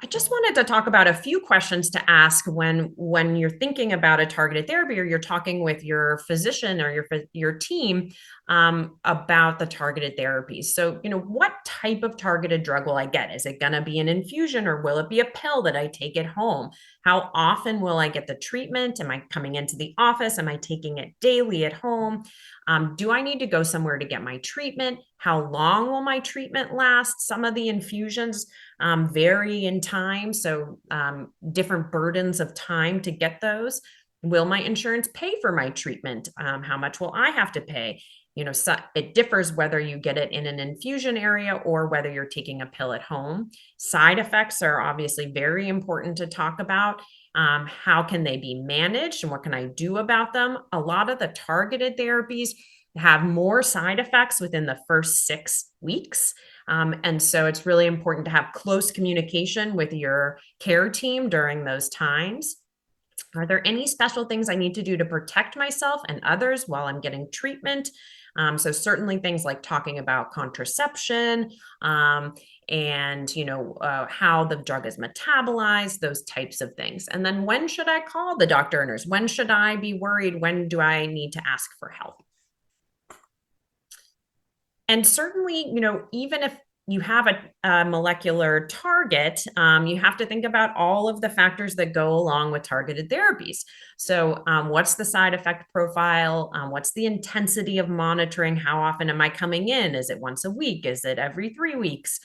I just wanted to talk about a few questions to ask when you're thinking about a targeted therapy or you're talking with your physician or your team about the targeted therapies. So, what type of targeted drug will I get? Is it going to be an infusion or will it be a pill that I take at home? How often will I get the treatment? Am I coming into the office? Am I taking it daily at home? Do I need to go somewhere to get my treatment? How long will my treatment last? Some of the infusions vary in time. So different burdens of time to get those. Will my insurance pay for my treatment? How much will I have to pay? So it differs whether you get it in an infusion area or whether you're taking a pill at home. Side effects are obviously very important to talk about. How can they be managed and what can I do about them? A lot of the targeted therapies have more side effects within the first 6 weeks. And so it's really important to have close communication with your care team during those times. Are there any special things I need to do to protect myself and others while I'm getting treatment? So certainly things like talking about contraception, and how the drug is metabolized, those types of things. And then when should I call the doctor or nurse? When should I be worried? When do I need to ask for help? And certainly, even if you have a molecular target, you have to think about all of the factors that go along with targeted therapies. So, what's the side effect profile? What's the intensity of monitoring? How often am I coming in? Is it once a week? Is it every 3 weeks?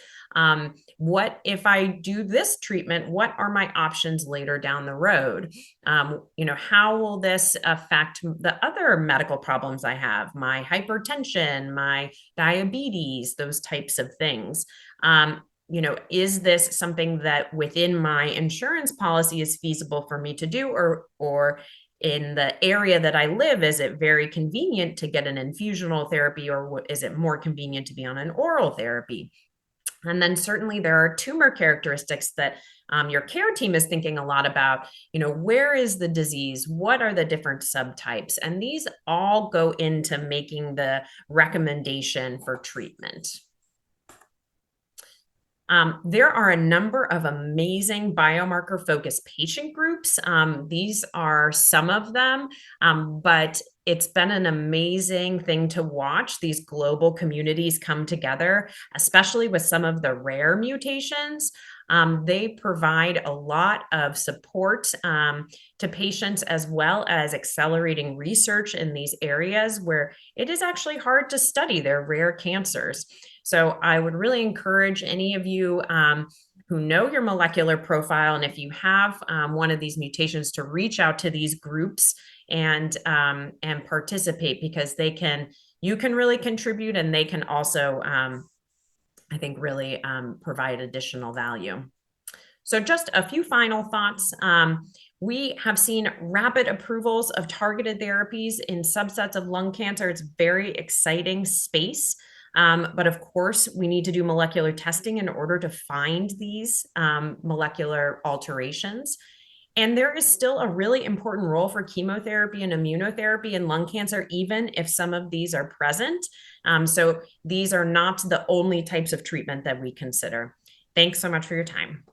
What if I do this treatment? What are my options later down the road? How will this affect the other medical problems I have? My hypertension, my diabetes, those types of things. Is this something that within my insurance policy is feasible for me to do, or in the area that I live, is it very convenient to get an infusional therapy, or is it more convenient to be on an oral therapy? And then certainly there are tumor characteristics that your care team is thinking a lot about. Where is the disease? What are the different subtypes? And these all go into making the recommendation for treatment. There are a number of amazing biomarker-focused patient groups. These are some of them, but it's been an amazing thing to watch these global communities come together, especially with some of the rare mutations. They provide a lot of support to patients, as well as accelerating research in these areas where it is actually hard to study their rare cancers. So I would really encourage any of you who know your molecular profile, and if you have one of these mutations, to reach out to these groups and participate, because you can really contribute, and they can also, I think, really provide additional value. So just a few final thoughts. We have seen rapid approvals of targeted therapies in subsets of lung cancer. It's a very exciting space. But of course, we need to do molecular testing in order to find these molecular alterations. And there is still a really important role for chemotherapy and immunotherapy in lung cancer, even if some of these are present. So these are not the only types of treatment that we consider. Thanks so much for your time.